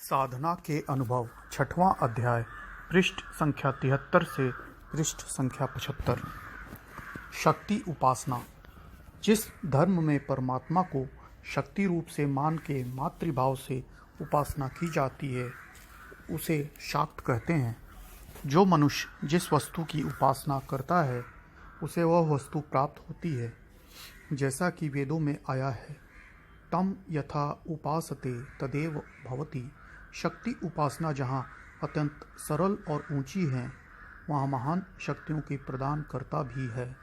साधना के अनुभव 6वां अध्याय पृष्ठ संख्या 73 से पृष्ठ संख्या 75। शक्ति उपासना। जिस धर्म में परमात्मा को शक्ति रूप से मान के मातृभाव से उपासना की जाती है उसे शाक्त कहते हैं। जो मनुष्य जिस वस्तु की उपासना करता है उसे वह वस्तु प्राप्त होती है, जैसा कि वेदों में आया है, तम यथा उपासते तदेव भवति। शक्ति उपासना जहाँ अत्यंत सरल और ऊंची है वहाँ महान शक्तियों की प्रदान करता भी है।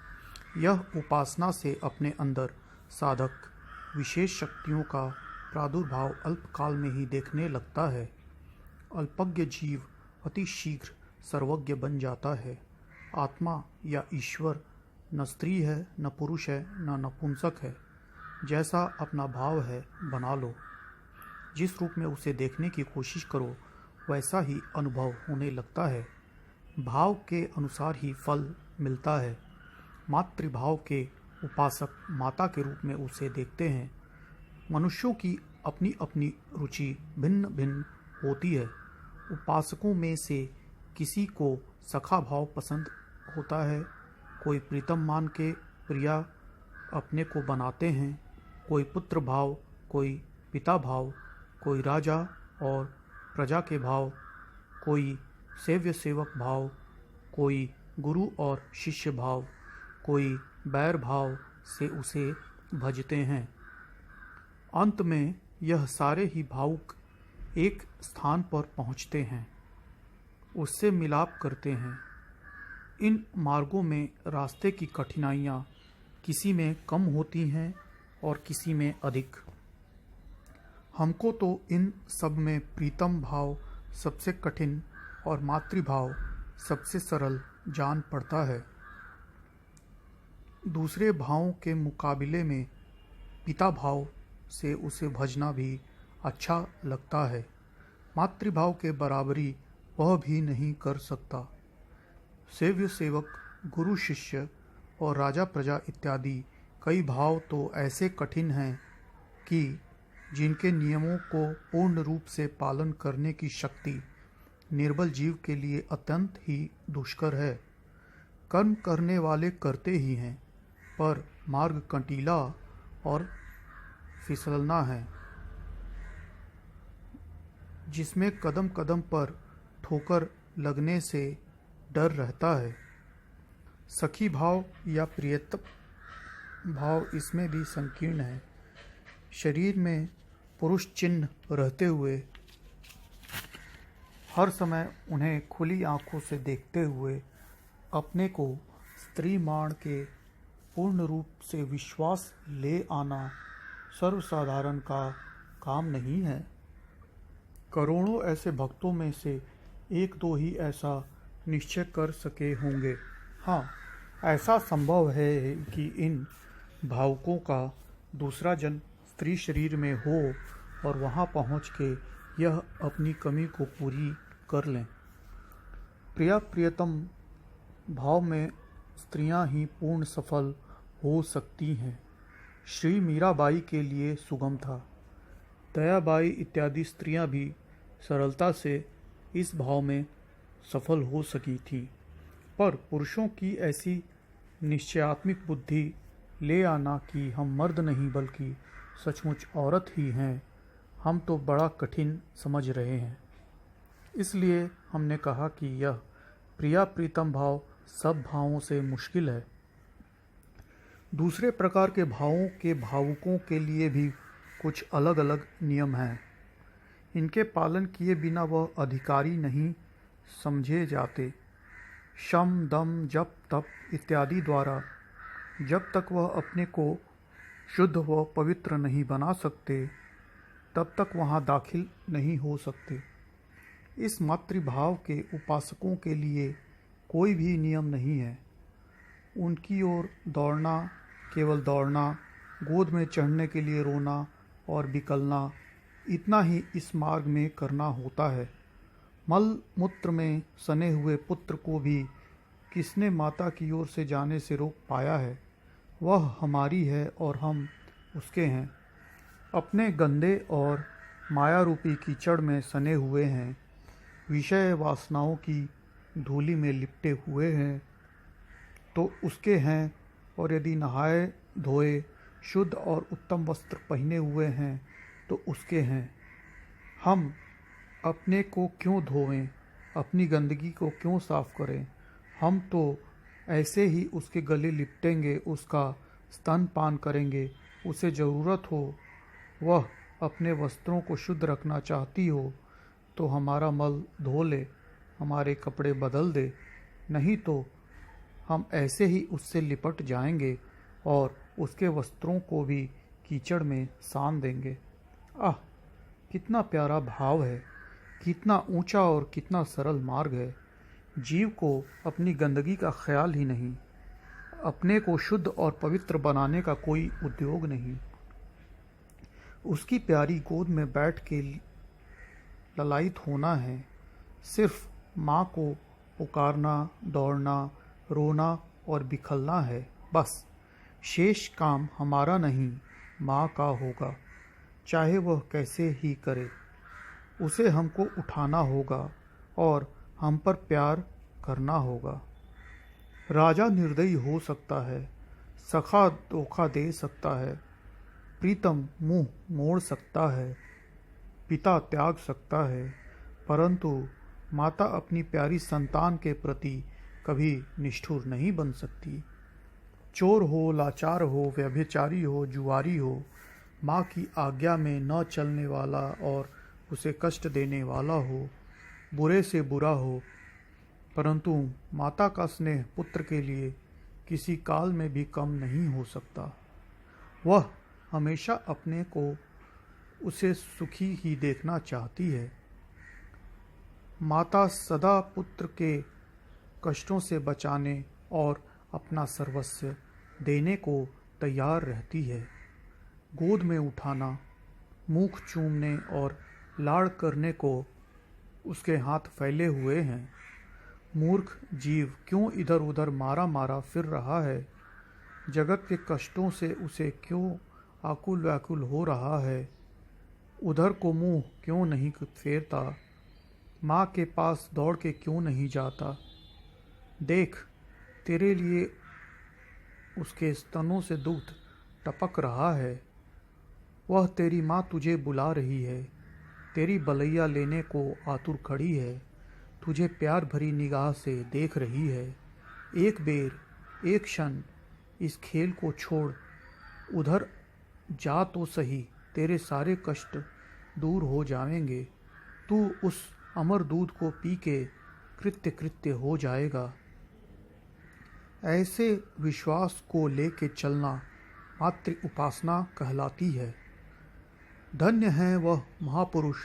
यह उपासना से अपने अंदर साधक विशेष शक्तियों का प्रादुर्भाव अल्पकाल में ही देखने लगता है। अल्पज्ञ जीव अति शीघ्र सर्वज्ञ बन जाता है। आत्मा या ईश्वर न स्त्री है, न पुरुष है, न नपुंसक है। जैसा अपना भाव है बना लो। जिस रूप में उसे देखने की कोशिश करो वैसा ही अनुभव होने लगता है। भाव के अनुसार ही फल मिलता है। मातृभाव के उपासक माता के रूप में उसे देखते हैं। मनुष्यों की अपनी अपनी रुचि भिन्न भिन्न होती है। उपासकों में से किसी को सखा भाव पसंद होता है, कोई प्रीतम मान के प्रिया अपने को बनाते हैं, कोई पुत्र भाव, कोई पिता भाव, कोई राजा और प्रजा के भाव, कोई सेव्य सेवक भाव, कोई गुरु और शिष्य भाव, कोई बैर भाव से उसे भजते हैं। अंत में यह सारे ही भावुक एक स्थान पर पहुँचते हैं, उससे मिलाप करते हैं। इन मार्गों में रास्ते की कठिनाइयाँ किसी में कम होती हैं और किसी में अधिक। हमको तो इन सब में प्रीतम भाव सबसे कठिन और मातृभाव सबसे सरल जान पड़ता है। दूसरे भावों के मुकाबले में पिता भाव से उसे भजना भी अच्छा लगता है। मातृभाव के बराबरी वह भी नहीं कर सकता। सेव्य सेवक, गुरु शिष्य और राजा प्रजा इत्यादि कई भाव तो ऐसे कठिन हैं कि जिनके नियमों को पूर्ण रूप से पालन करने की शक्ति निर्बल जीव के लिए अत्यंत ही दुष्कर है। कर्म करने वाले करते ही हैं, पर मार्ग कंटीला और फिसलना है, जिसमें कदम कदम पर ठोकर लगने से डर रहता है। सखी भाव या प्रियतम भाव इसमें भी संकीर्ण है। शरीर में पुरुष चिन्ह रहते हुए हर समय उन्हें खुली आंखों से देखते हुए अपने को स्त्री मान के पूर्ण रूप से विश्वास ले आना सर्वसाधारण का काम नहीं है। करोड़ों ऐसे भक्तों में से एक दो ही ऐसा निश्चय कर सके होंगे। हाँ, ऐसा संभव है कि इन भावुकों का दूसरा जन्म स्त्री शरीर में हो और वहाँ पहुँच के यह अपनी कमी को पूरी कर लें। प्रिया प्रियतम भाव में स्त्रियां ही पूर्ण सफल हो सकती हैं। श्री मीराबाई के लिए सुगम था। दयाबाई इत्यादि स्त्रियां भी सरलता से इस भाव में सफल हो सकी थी, पर पुरुषों की ऐसी निश्चयात्मक बुद्धि ले आना कि हम मर्द नहीं बल्कि सचमुच औरत ही हैं, हम तो बड़ा कठिन समझ रहे हैं। इसलिए हमने कहा कि यह प्रिया प्रीतम भाव सब भावों से मुश्किल है। दूसरे प्रकार के भावों के भावुकों के लिए भी कुछ अलग अलग नियम हैं। इनके पालन किए बिना वह अधिकारी नहीं समझे जाते। शम दम जप तप इत्यादि द्वारा जब तक वह अपने को शुद्ध व पवित्र नहीं बना सकते तब तक वहाँ दाखिल नहीं हो सकते। इस मातृभाव के उपासकों के लिए कोई भी नियम नहीं है। उनकी ओर दौड़ना, केवल दौड़ना, गोद में चढ़ने के लिए रोना और बिकलना, इतना ही इस मार्ग में करना होता है। मल मूत्र में सने हुए पुत्र को भी किसने माता की ओर से जाने से रोक पाया है? वह हमारी है और हम उसके हैं। अपने गंदे और माया रूपी कीचड़ में सने हुए हैं, विषय वासनाओं की धूलि में लिपटे हुए हैं तो उसके हैं, और यदि नहाए धोए शुद्ध और उत्तम वस्त्र पहने हुए हैं तो उसके हैं। हम अपने को क्यों धोवें, अपनी गंदगी को क्यों साफ करें? हम तो ऐसे ही उसके गले लिपटेंगे, उसका स्तनपान करेंगे। उसे ज़रूरत हो, वह अपने वस्त्रों को शुद्ध रखना चाहती हो तो हमारा मल धो ले, हमारे कपड़े बदल दे, नहीं तो हम ऐसे ही उससे लिपट जाएंगे और उसके वस्त्रों को भी कीचड़ में सान देंगे। आह, कितना प्यारा भाव है, कितना ऊंचा और कितना सरल मार्ग है। जीव को अपनी गंदगी का ख्याल ही नहीं, अपने को शुद्ध और पवित्र बनाने का कोई उद्योग नहीं। उसकी प्यारी गोद में बैठ के ललायित होना है, सिर्फ माँ को पुकारना, दौड़ना, रोना और बिखलना है, बस। शेष काम हमारा नहीं, माँ का होगा, चाहे वह कैसे ही करे। उसे हमको उठाना होगा और हम पर प्यार करना होगा। राजा निर्दयी हो सकता है, सखा धोखा दे सकता है, प्रीतम मुंह मोड़ सकता है, पिता त्याग सकता है, परंतु माता अपनी प्यारी संतान के प्रति कभी निष्ठुर नहीं बन सकती। चोर हो, लाचार हो, व्यभिचारी हो, जुआरी हो, माँ की आज्ञा में न चलने वाला और उसे कष्ट देने वाला हो, बुरे से बुरा हो, परंतु माता का स्नेह पुत्र के लिए किसी काल में भी कम नहीं हो सकता। वह हमेशा अपने को उसे सुखी ही देखना चाहती है। माता सदा पुत्र के कष्टों से बचाने और अपना सर्वस्व देने को तैयार रहती है। गोद में उठाना, मुख चूमने और लाड़ करने को उसके हाथ फैले हुए हैं। मूर्ख जीव क्यों इधर उधर मारा मारा फिर रहा है? जगत के कष्टों से उसे क्यों आकुल व्याकुल हो रहा है? उधर को मुंह क्यों नहीं फेरता? माँ के पास दौड़ के क्यों नहीं जाता? देख, तेरे लिए उसके स्तनों से दूध टपक रहा है। वह तेरी माँ तुझे बुला रही है, तेरी बलैया लेने को आतुर खड़ी है, तुझे प्यार भरी निगाह से देख रही है। एक बेर, एक क्षण इस खेल को छोड़ उधर जा तो सही, तेरे सारे कष्ट दूर हो जाएंगे। तू उस अमर दूध को पी के कृत्य कृत्य हो जाएगा। ऐसे विश्वास को लेके चलना मातृ उपासना कहलाती है। धन्य है वह महापुरुष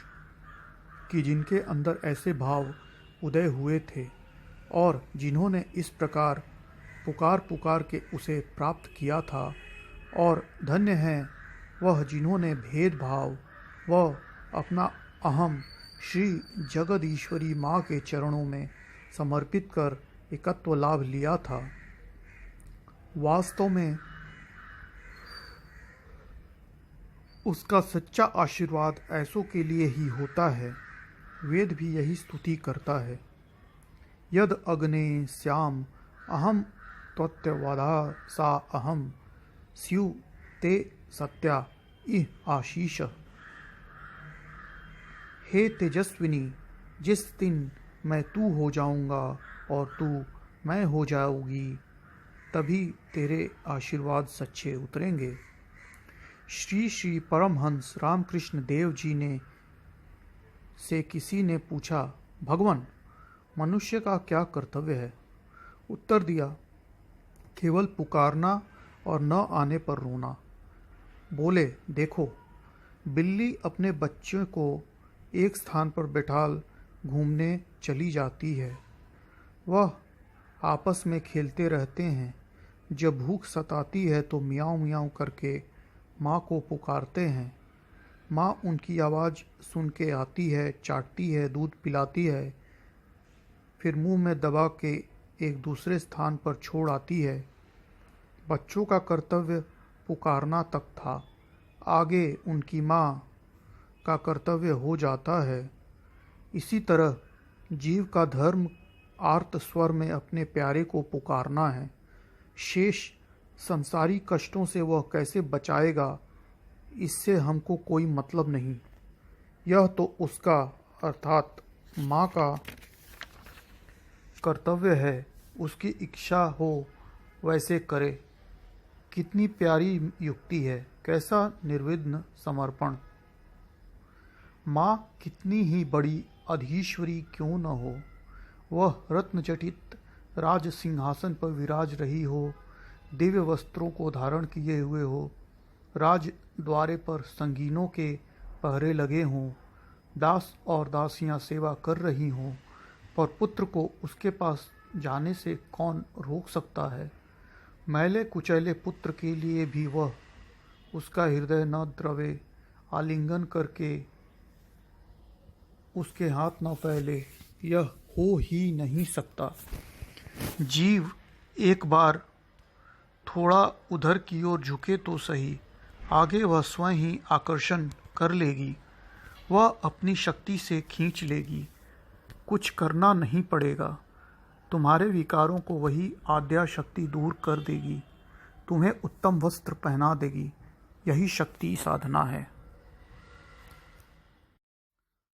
कि जिनके अंदर ऐसे भाव उदय हुए थे और जिन्होंने इस प्रकार पुकार पुकार के उसे प्राप्त किया था। और धन्य है वह जिन्होंने भेदभाव व अपना अहम श्री जगदीश्वरी माँ के चरणों में समर्पित कर एकत्व लाभ लिया था। वास्तव में उसका सच्चा आशीर्वाद ऐसों के लिए ही होता है। वेद भी यही स्तुति करता है। यद अग्ने श्याम अहम त्वत्यवधा सा अहम स्यु ते सत्या इह आशीष। हे तेजस्विनी, जिस दिन मैं तू हो जाऊंगा और तू मैं हो जाऊंगी, तभी तेरे आशीर्वाद सच्चे उतरेंगे। श्री श्री परमहंस रामकृष्ण देव जी ने से किसी ने पूछा, भगवान, मनुष्य का क्या कर्तव्य है? उत्तर दिया, केवल पुकारना और न आने पर रोना। बोले, देखो, बिल्ली अपने बच्चों को एक स्थान पर बैठाल घूमने चली जाती है। वह आपस में खेलते रहते हैं। जब भूख सताती है तो मियाऊं मियाऊं करके माँ को पुकारते हैं। माँ उनकी आवाज़ सुन के आती है, चाटती है, दूध पिलाती है, फिर मुंह में दबा के एक दूसरे स्थान पर छोड़ आती है। बच्चों का कर्तव्य पुकारना तक था। आगे उनकी माँ का कर्तव्य हो जाता है। इसी तरह जीव का धर्म आर्त स्वर में अपने प्यारे को पुकारना है। शेष संसारी कष्टों से वह कैसे बचाएगा, इससे हमको कोई मतलब नहीं। यह तो उसका अर्थात माँ का कर्तव्य है, उसकी इच्छा हो वैसे करे। कितनी प्यारी युक्ति है, कैसा निर्विघ्न समर्पण। माँ कितनी ही बड़ी अधीश्वरी क्यों न हो, वह रत्नजटित राज सिंहासन पर विराज रही हो, दिव्य वस्त्रों को धारण किए हुए हो, राज द्वारे पर संगीनों के पहरे लगे हों, दास और दासियां सेवा कर रही हों, पर पुत्र को उसके पास जाने से कौन रोक सकता है। मैले कुचैले पुत्र के लिए भी वह उसका हृदय न द्रवे, आलिंगन करके उसके हाथ न फैले, यह हो ही नहीं सकता। जीव एक बार थोड़ा उधर की ओर झुके तो सही, आगे वह स्वयं ही आकर्षण कर लेगी, वह अपनी शक्ति से खींच लेगी। कुछ करना नहीं पड़ेगा, तुम्हारे विकारों को वही आद्या शक्ति दूर कर देगी, तुम्हें उत्तम वस्त्र पहना देगी। यही शक्ति साधना है।